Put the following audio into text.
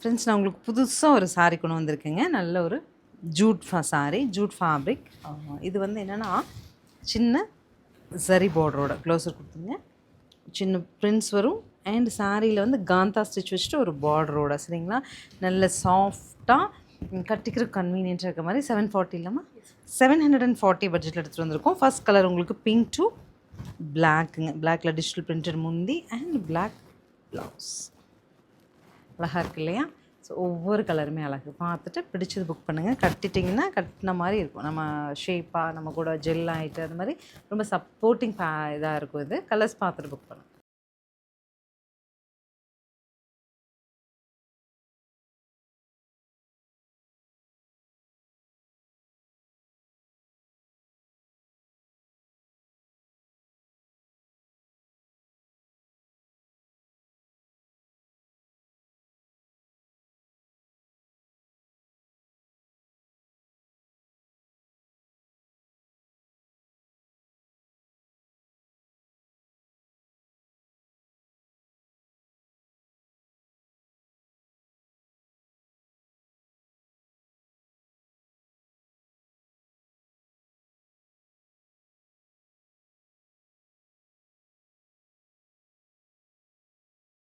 Friends நான் உங்களுக்கு புதுசாக ஒரு சாரீ கொண்டு வந்திருக்கேங்க. நல்ல ஒரு ஜூட் சாரீ, ஜூட் ஃபேப்ரிக். இது வந்து என்னென்னா சின்ன சரி பார்டரோட க்ளோஸர் கொடுத்துங்க, சின்ன பிரிண்ட்ஸ் வரும். அண்ட் சாரியில் வந்து காந்தா ஸ்டிச் வச்சுட்டு ஒரு பார்டரோட, சரிங்களா? நல்ல சாஃப்டாக கட்டிக்கிற கன்வீனியன்ட்டாக இருக்க மாதிரி 740 இல்லாமல் 740 பட்ஜெட்டில் எடுத்துகிட்டு வந்திருக்கோம். ஃபர்ஸ்ட் கலர் உங்களுக்கு பிங்க் டு பிளாக்குங்க. பிளாக்கில் டிஜிட்டல் பிரிண்டட் முந்தி அண்ட் பிளாக் ப்ளவுஸ். அழகாக இருக்குது இல்லையா? ஸோ ஒவ்வொரு கலருமே அழகு. பார்த்துட்டு பிடிச்சது புக் பண்ணுங்கள். கட்டிட்டிங்கன்னா கட்டின மாதிரி இருக்கும். நம்ம ஷேப்பாக நம்ம கூட ஜெல் ஆகிட்டு அது மாதிரி ரொம்ப சப்போர்ட்டிங் இதாக இருக்கும். இது கலர்ஸ் பார்த்துட்டு புக் பண்ணுங்கள்.